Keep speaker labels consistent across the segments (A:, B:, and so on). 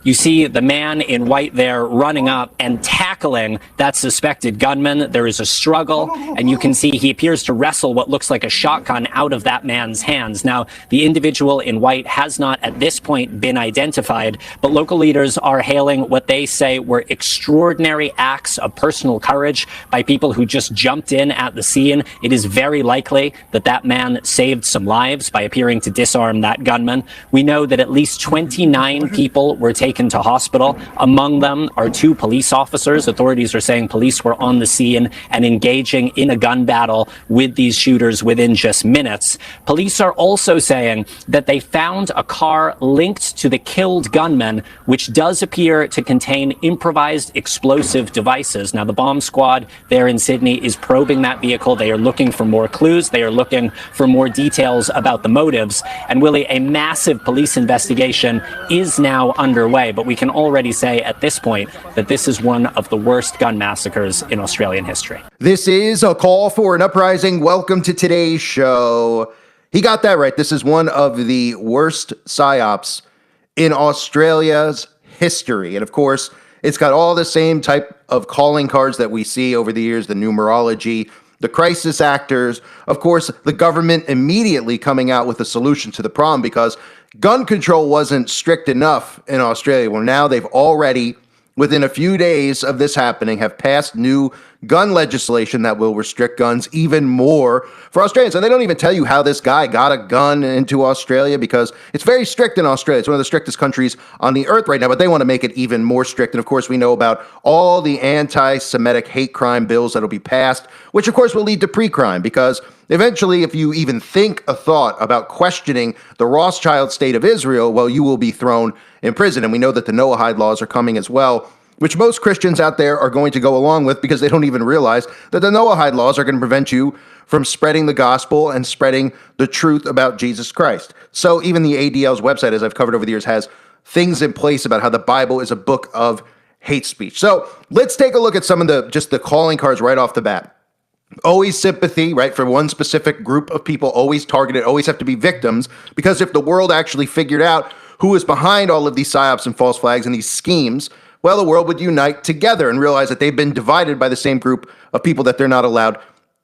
A: You see the man in white there running up and tackling that suspected gunman. There is a struggle, and you can see he appears to wrestle what looks like a shotgun out of that man's hands. Now, the individual in white has not at this point been identified, but local leaders are hailing what they say were extraordinary acts of personal courage by people who just jumped in at the scene. It is very likely that that man saved some lives by appearing to disarm that gunman. We know that at least 29 people were taken to hospital. Among them are 2 police officers. Authorities are saying police were on the scene and engaging in a gun battle with these shooters within just minutes. Police are also saying that they found a car linked to the killed gunman, which does appear to contain improvised explosive devices. Now, the bomb squad there in Sydney is probing that vehicle. They are looking for more clues. They are looking for more details about the motives. And Willie, a massive police investigation is now underway. But we can already say at this point that this is one of the worst gun massacres in Australian history.
B: This is a call for an uprising. Welcome to today's show. He got that right. This is one of the worst psyops in Australia's history. And of course, it's got all the same type of calling cards that we see over the years, the numerology, the crisis actors, of course, the government immediately coming out with a solution to the problem because gun control wasn't strict enough in Australia. Well, now they've already, within a few days of this happening, have passed new gun legislation that will restrict guns even more for Australians. And they don't even tell you how this guy got a gun into Australia because it's very strict in Australia. It's one of the strictest countries on the earth right now, but they want to make it even more strict. And of course, we know about all the anti-Semitic hate crime bills that'll be passed, which of course will lead to pre-crime because eventually, if you even think a thought about questioning the Rothschild state of Israel, well, you will be thrown in prison. And we know that the Noahide laws are coming as well, which most Christians out there are going to go along with because they don't even realize that the Noahide laws are going to prevent you from spreading the gospel and spreading the truth about Jesus Christ. So even the ADL's website, as I've covered over the years, has things in place about how the Bible is a book of hate speech. So let's take a look at some of the calling cards right off the bat. Always sympathy, right, for one specific group of people, always targeted, always have to be victims, because if the world actually figured out who is behind all of these psyops and false flags and these schemes, well, the world would unite together and realize that they've been divided by the same group of people that they're not allowed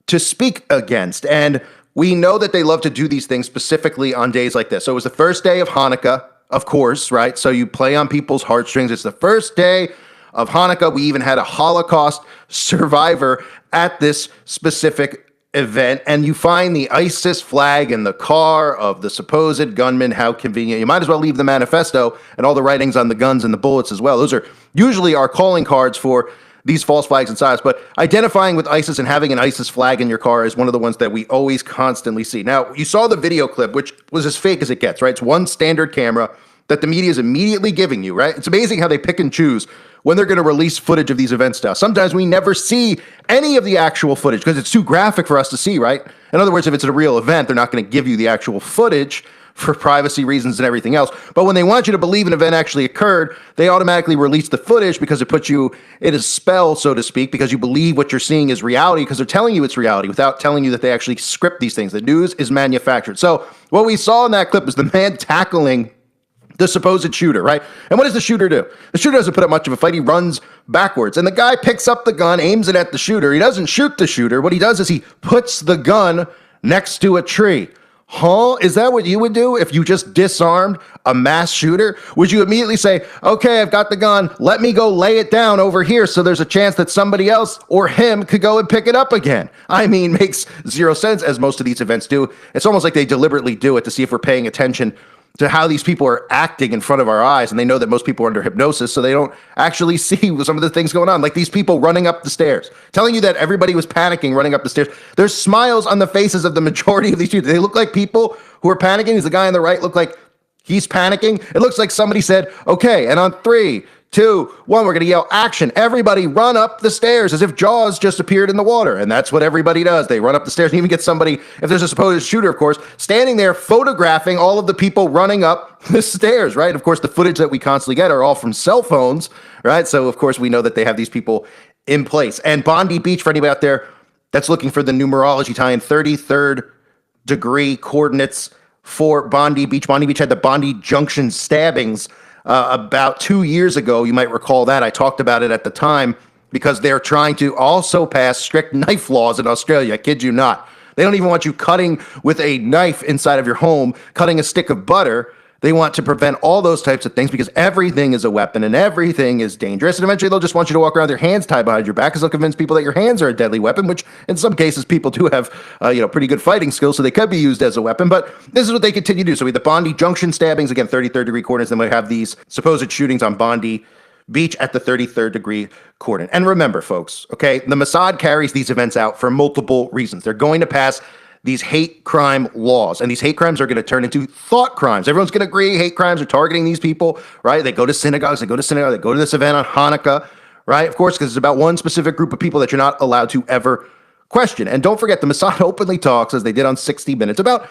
B: to speak against. And we know that they love to do these things specifically on days like this. So it was the first day of Hanukkah, of course, right? So you play on people's heartstrings. It's the first day of Hanukkah. We even had a Holocaust survivor at this specific event, and you find the ISIS flag in the car of the supposed gunman. How convenient. You might as well leave the manifesto and all the writings on the guns and the bullets as well. Those are usually our calling cards for these false flags and psyops, but identifying with ISIS and having an ISIS flag in your car is one of the ones that we always constantly see. Now, you saw the video clip, which was as fake as it gets, right? It's one standard camera that the media is immediately giving you, right? It's amazing how they pick and choose when they're going to release footage of these events now. Sometimes we never see any of the actual footage because it's too graphic for us to see, right? In other words, if it's a real event, they're not going to give you the actual footage for privacy reasons and everything else. But when they want you to believe an event actually occurred, they automatically release the footage because it puts you in a spell, so to speak, because you believe what you're seeing is reality because they're telling you it's reality without telling you that they actually script these things. The news is manufactured. So what we saw in that clip was the man tackling the supposed shooter, right? And what does the shooter do? The shooter doesn't put up much of a fight. He runs backwards. And the guy picks up the gun, aims it at the shooter. He doesn't shoot the shooter. What he does is he puts the gun next to a tree. Huh? Is that what you would do if you just disarmed a mass shooter? Would you immediately say, okay, I've got the gun, let me go lay it down over here so there's a chance that somebody else or him could go and pick it up again? I mean, makes zero sense, as most of these events do. It's almost like they deliberately do it to see if we're paying attention to how these people are acting in front of our eyes. And they know that most people are under hypnosis, so they don't actually see some of the things going on. Like these people running up the stairs, telling you that everybody was panicking running up the stairs. There's smiles on the faces of the majority of these people. They look like people who are panicking. Is the guy on the right look like he's panicking? It looks like somebody said, okay, and on 3, 2, 1, we're going to yell action. Everybody run up the stairs as if Jaws just appeared in the water. And that's what everybody does. They run up the stairs and even get somebody, if there's a supposed shooter, of course, standing there photographing all of the people running up the stairs, right? Of course, the footage that we constantly get are all from cell phones, right? So, of course, we know that they have these people in place. And Bondi Beach, for anybody out there that's looking for the numerology tie-in, 33rd degree coordinates for Bondi Beach. Bondi Beach had the Bondi Junction stabbings about 2 years ago. You might recall that. I talked about it at the time because they're trying to also pass strict knife laws in Australia. I kid you not. They don't even want you cutting with a knife inside of your home, cutting a stick of butter. They want to prevent all those types of things because everything is a weapon and everything is dangerous. And eventually they'll just want you to walk around with your hands tied behind your back because they'll convince people that your hands are a deadly weapon, which in some cases people do have, pretty good fighting skills, so they could be used as a weapon. But this is what they continue to do. So we have the Bondi Junction stabbings, again, 33rd degree coordinates. Then we have these supposed shootings on Bondi Beach at the 33rd degree coordinate. And remember, folks, okay, the Mossad carries these events out for multiple reasons. They're going to pass these hate crime laws, and these hate crimes are going to turn into thought crimes. Everyone's going to agree hate crimes are targeting these people, right? They go to synagogues, they go to this event on Hanukkah, right? Of course, because it's about one specific group of people that you're not allowed to ever question. And don't forget, the Mossad openly talks, as they did on 60 Minutes, about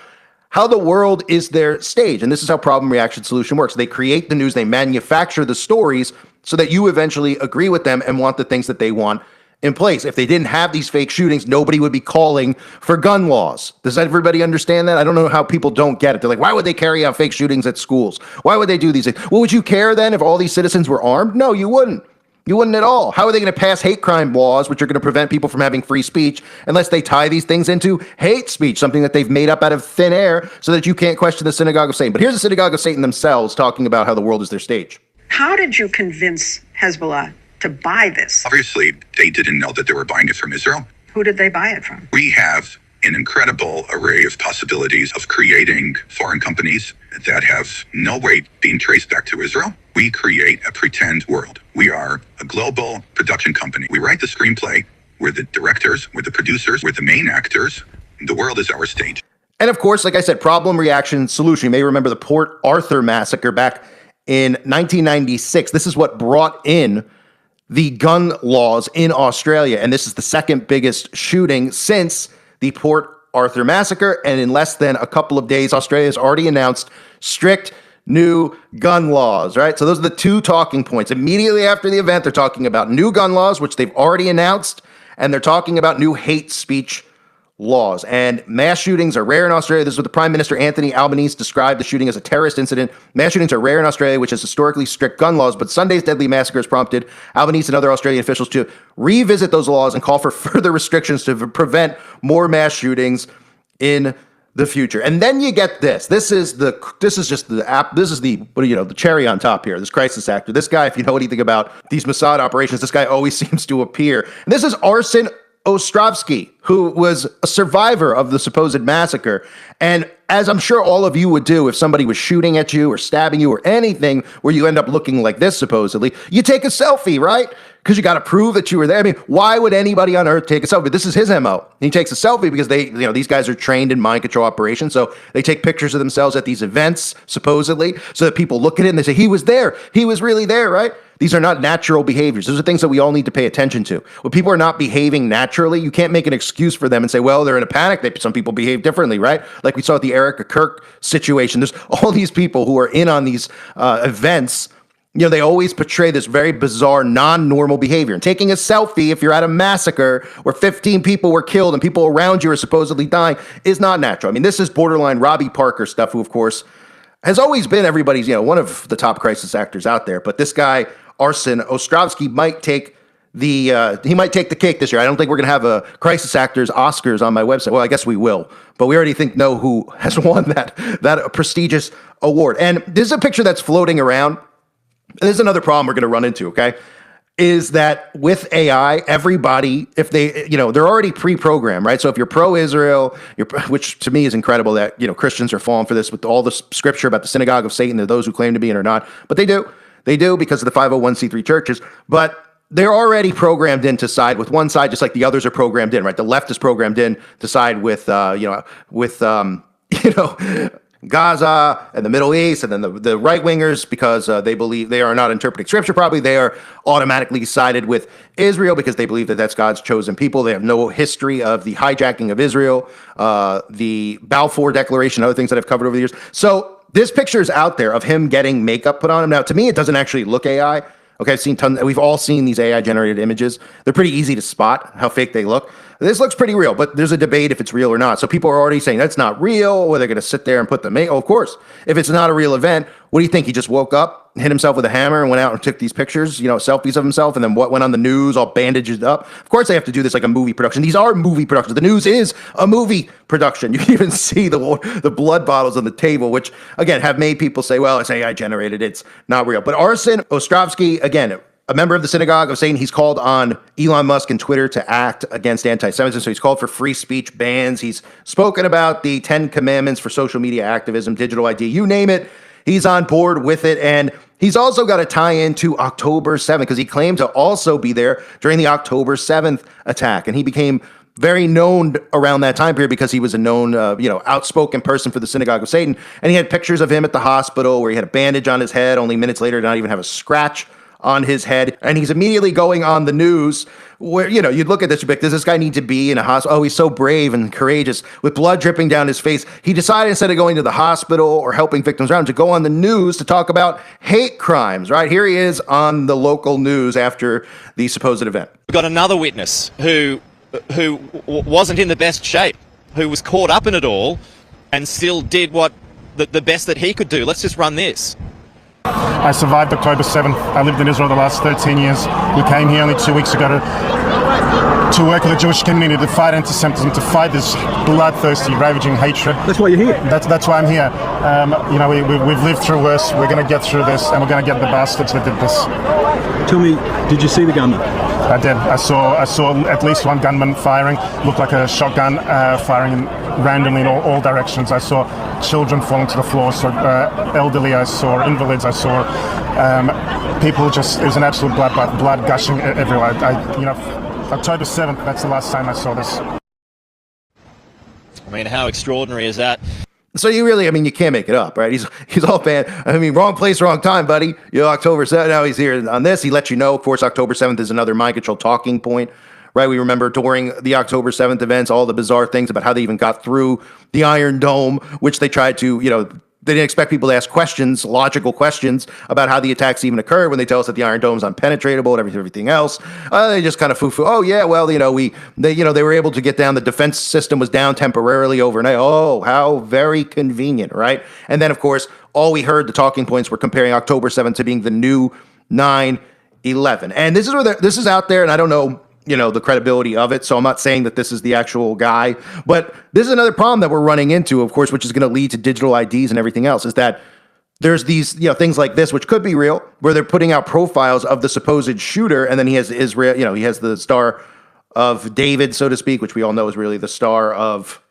B: how the world is their stage. And this is how problem, reaction, solution works. They create the news, they manufacture the stories so that you eventually agree with them and want the things that they want in place. If they didn't have these fake shootings, nobody would be calling for gun laws. Does everybody understand that? I don't know how people don't get it. They're like, why would they carry out fake shootings at schools? Why would they do these things? Well, would you care then if all these citizens were armed? No, you wouldn't. You wouldn't at all. How are they going to pass hate crime laws, which are going to prevent people from having free speech, unless they tie these things into hate speech, something that they've made up out of thin air so that you can't question the Synagogue of Satan? But here's the Synagogue of Satan themselves talking about how the world is their stage.
C: How did you convince Hezbollah to buy this?
D: Obviously, they didn't know that they were buying it from Israel.
C: Who did they buy it from?
D: We have an incredible array of possibilities of creating foreign companies that have no way being traced back to Israel. We create a pretend world. We are a global production company. We write the screenplay. We're the directors. We're the producers. We're the main actors. The world is our stage.
B: And of course, like I said, problem, reaction, solution. You may remember the Port Arthur massacre back in 1996. This is what brought in the gun laws in Australia. And this is the second biggest shooting since the Port Arthur massacre. And in less than a couple of days, Australia has already announced strict new gun laws, right? So those are the two talking points. Immediately after the event, they're talking about new gun laws, which they've already announced, and they're talking about new hate speech laws. And mass shootings are rare in Australia. This is what the Prime Minister Anthony Albanese described the shooting as a terrorist incident. Mass shootings are rare in Australia, which has historically strict gun laws, but Sunday's deadly massacre has prompted Albanese and other Australian officials to revisit those laws and call for further restrictions to prevent more mass shootings in the future. And then you get this. This is the cherry on top here. This crisis actor. This guy, if you know anything about these Mossad operations, this guy always seems to appear. And this is Arsen Ostrovsky, who was a survivor of the supposed massacre. And as I'm sure all of you would do if somebody was shooting at you or stabbing you or anything where you end up looking like this, supposedly, you take a selfie, right? Because you got to prove that you were there. I mean, why would anybody on earth take a selfie? This is his MO. He takes a selfie because these guys are trained in mind control operations. So they take pictures of themselves at these events, supposedly, so that people look at it and they say, he was there. He was really there, right? These are not natural behaviors. Those are things that we all need to pay attention to. When people are not behaving naturally, you can't make an excuse for them and say, well, they're in a panic. Some people behave differently, right? Like we saw with the Erica Kirk situation. There's all these people who are in on these events. They always portray this very bizarre, non-normal behavior. And taking a selfie, if you're at a massacre where 15 people were killed and people around you are supposedly dying, is not natural. I mean, this is borderline Robbie Parker stuff, who, of course, has always been everybody's, one of the top crisis actors out there. But this guy, Arsen Ostrovsky, might take the cake this year. I don't think we're going to have a crisis actors Oscars on my website. Well, I guess we will, but we already know who has won that prestigious award. And this is a picture that's floating around. This is another problem we're going to run into, okay? Is that with AI, everybody, if they, they're already pre-programmed, right? So if you're pro-Israel, which to me is incredible that, Christians are falling for this with all the scripture about the synagogue of Satan, those who claim to be it or not, but they do because of the 501c3 churches, but they're already programmed in to side with one side, just like the others are programmed in, right? The left is programmed in to side with Gaza and the Middle East, and then the right-wingers, because they believe they are not interpreting scripture properly. They are automatically sided with Israel because they believe that that's God's chosen people. They have no history of the hijacking of Israel, the Balfour Declaration, other things that I've covered over the years. So this picture is out there of him getting makeup put on him. Now, to me, it doesn't actually look AI. Okay, we've all seen these AI-generated images. They're pretty easy to spot how fake they look. this looks pretty real, but there's a debate if it's real or not. So people are already saying that's not real, or they're going to sit there and put oh, of course, if it's not a real event, what do you think? He just woke up, hit himself with a hammer, and went out and took these pictures, selfies of himself, and then what went on the news, all bandaged up? Of course, they have to do this like a movie production. These are movie productions. The news is a movie production. You can even see the blood bottles on the table, which again have made people say, well, it's AI generated. It's not real. But Arsen Ostrovsky, again, a member of the Synagogue of Satan, he's called on Elon Musk and Twitter to act against anti-Semitism. So he's called for free speech bans. He's spoken about the 10 commandments for social media activism, digital ID, you name it. He's on board with it. And he's also got a tie into October 7th because he claimed to also be there during the October 7th attack. And he became very known around that time period because he was a known, outspoken person for the Synagogue of Satan. And he had pictures of him at the hospital where he had a bandage on his head, only minutes later, not even have a scratch on his head. And he's immediately going on the news where, you'd look at this, you'd be like, does this guy need to be in a hospital? Oh, he's so brave and courageous with blood dripping down his face. He decided instead of going to the hospital or helping victims around to go on the news to talk about hate crimes, right? Here he is on the local news after the supposed event.
E: We've got another witness who wasn't in the best shape, who was caught up in it all and still did what the best that he could do. Let's just run this.
F: I survived October 7th. I lived in Israel the last 13 years. We came here only 2 weeks ago to work with the Jewish community, to fight anti-Semitism, to fight this bloodthirsty, ravaging hatred.
G: That's why you're here.
F: That's why I'm here. We've lived through worse. We're going to get through this, and we're going to get the bastards that did this.
G: Tell me, did you see the gunman?
F: I did. I saw at least one gunman firing. Looked like a shotgun firing randomly in all directions. I saw children falling to the floor. I saw elderly. I saw invalids. I saw people it was an absolute blood gushing everywhere. October 7th, that's the last time I saw this.
E: I mean, how extraordinary is that?
B: So you can't make it up, right? He's all bad. Wrong place, wrong time, buddy. October 7th, now he's here on this. He lets you know, of course, October 7th is another mind control talking point, right? We remember during the October 7th events, all the bizarre things about how they even got through the Iron Dome, which they tried to, they didn't expect people to ask questions, logical questions about how the attacks even occurred when they tell us that the Iron Dome is unpenetratable and everything else. They just kind of foo-foo. Oh yeah, well, they were able to get down. The defense system was down temporarily overnight. Oh, how very convenient, right? And then of course, all we heard the talking points were comparing October 7th to being the new 9/11. And this is out there, and I don't know, the credibility of it. So I'm not saying that this is the actual guy, but this is another problem that we're running into, of course, which is going to lead to digital IDs and everything else, is that there's these, things like this, which could be real, where they're putting out profiles of the supposed shooter. And then he has Israel, he has the Star of David, so to speak, which we all know is really the Star of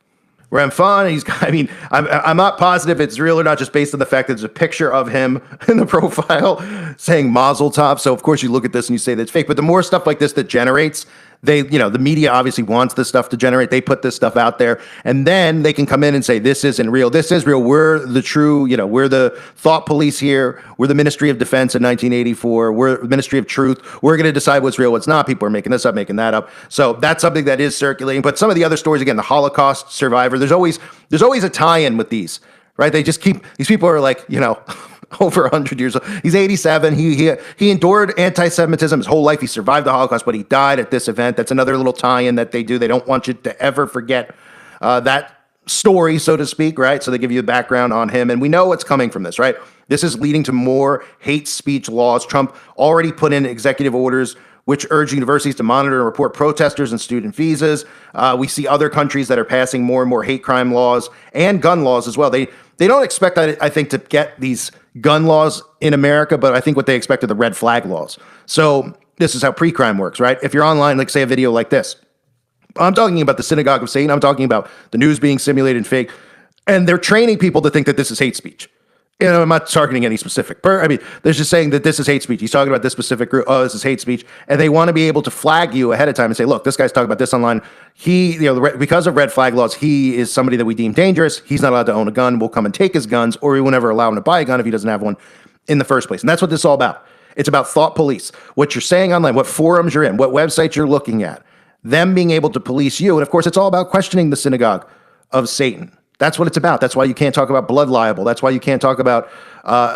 B: Ramphon. I'm not positive it's real or not, just based on the fact that there's a picture of him in the profile saying Mazel Tov. So of course you look at this and you say that's fake. But the more stuff like this that generates, the media obviously wants this stuff to generate. They put this stuff out there, and then they can come in and say, this isn't real. This is real. We're the true, we're the thought police here. We're the Ministry of Defense in 1984. We're the Ministry of Truth. We're going to decide what's real, what's not. People are making this up, making that up. So that's something that is circulating. But some of the other stories, again, the Holocaust survivor, there's always a tie-in with these, right? They just keep, these people are like, over 100 years old. He's 87. He endured anti-Semitism his whole life. He survived the Holocaust, but he died at this event. That's another little tie-in that they do. They don't want you to ever forget that story, so to speak, right? So they give you a background on him. And we know what's coming from this, right? This is leading to more hate speech laws. Trump already put in executive orders which urge universities to monitor and report protesters and student visas. We see other countries that are passing more and more hate crime laws and gun laws as well. They don't expect, I think, to get these gun laws in America, but I think what they expect are the red flag laws. So this is how pre-crime works, right? If you're online, like say a video like this, I'm talking about the Synagogue of Satan. I'm talking about the news being simulated and fake, and they're training people to think that this is hate speech. I'm not targeting any specific they're just saying that this is hate speech. He's talking about this specific group. Oh, this is hate speech. And they want to be able to flag you ahead of time and say, look, this guy's talking about this online. He, because of red flag laws, he is somebody that we deem dangerous. He's not allowed to own a gun. We'll come and take his guns, or we will never allow him to buy a gun if he doesn't have one in the first place. And that's what this is all about. It's about thought police, what you're saying online, what forums you're in, what websites you're looking at, them being able to police you. And of course, it's all about questioning the Synagogue of Satan. That's what it's about. That's why you can't talk about blood libel. That's why you can't talk about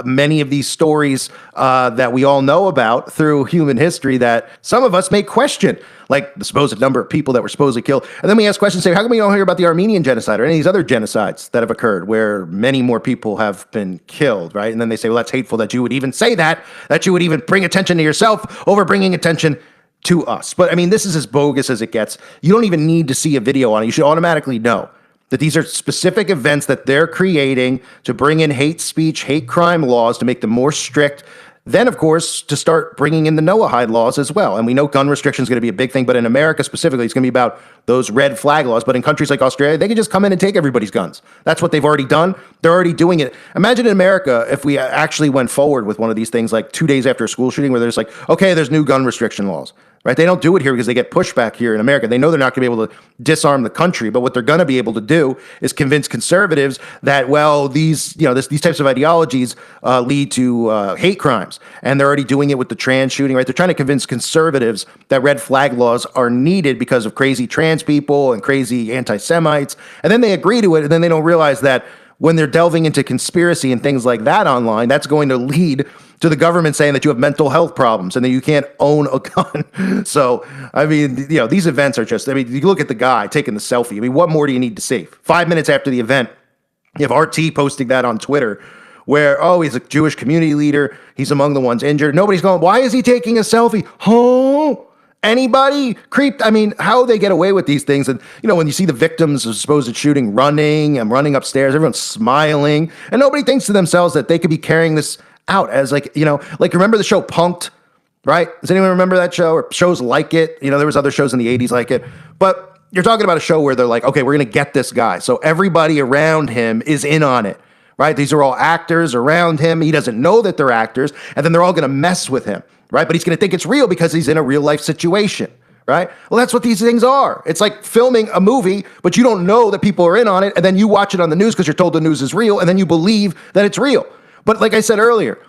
B: many of these stories that we all know about through human history that some of us may question, like the supposed number of people that were supposedly killed. And then we ask questions, say, how come we don't hear about the Armenian genocide or any of these other genocides that have occurred where many more people have been killed, right? And then they say, well, that's hateful that you would even say that you would even bring attention to yourself over bringing attention to us. But I mean, this is as bogus as it gets. You don't even need to see a video on it. You should automatically know that these are specific events that they're creating to bring in hate speech, hate crime laws to make them more strict. Then, of course, to start bringing in the Noahide laws as well. And we know gun restriction is going to be a big thing, but in America specifically, it's going to be about those red flag laws. But in countries like Australia, they can just come in and take everybody's guns. That's what they've already done. They're already doing it. Imagine in America if we actually went forward with one of these things like 2 days after a school shooting where there's like, okay, there's new gun restriction laws. Right? They don't do it here because they get pushback here in America. They know they're not going to be able to disarm the country, but what they're going to be able to do is convince conservatives that, well, these types of ideologies lead to hate crimes, and they're already doing it with the trans shooting. Right? They're trying to convince conservatives that red flag laws are needed because of crazy trans people and crazy anti-Semites, and then they agree to it, and then they don't realize that when they're delving into conspiracy and things like that online, that's going to lead to the government saying that you have mental health problems and that you can't own a gun. So, I mean, these events are just, I mean, you look at the guy taking the selfie. I mean, what more do you need to see? 5 minutes after the event, you have RT posting that on Twitter where, oh, he's a Jewish community leader. He's among the ones injured. Nobody's going, why is he taking a selfie? Oh, anybody? Creeped. I mean, how they get away with these things. And, when you see the victims of supposed shooting running upstairs, everyone's smiling, and nobody thinks to themselves that they could be carrying this out as like remember the show Punk'd, right? Does anyone remember that show or shows like it? There was other shows in the 80s like it, but you're talking about a show where they're like, okay, we're going to get this guy. So everybody around him is in on it, right? These are all actors around him. He doesn't know that they're actors, and then they're all going to mess with him, right? But he's going to think it's real because he's in a real life situation, right? Well, that's what these things are. It's like filming a movie, but you don't know that people are in on it, and then you watch it on the news because you're told the news is real, and then you believe that it's real. But like I said earlier,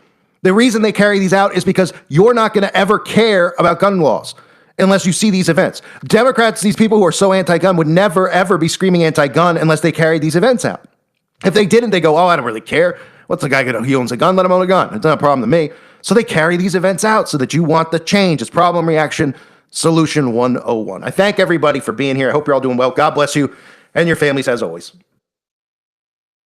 B: the reason they carry these out is because you're not going to ever care about gun laws unless you see these events. Democrats, these people who are so anti-gun, would never, ever be screaming anti-gun unless they carried these events out. If they didn't, they go, oh, I don't really care. What's the guy going to, he owns a gun, let him own a gun. It's not a problem to me. So they carry these events out so that you want the change. It's problem, reaction, solution 101. I thank everybody for being here. I hope you're all doing well. God bless you and your families as always.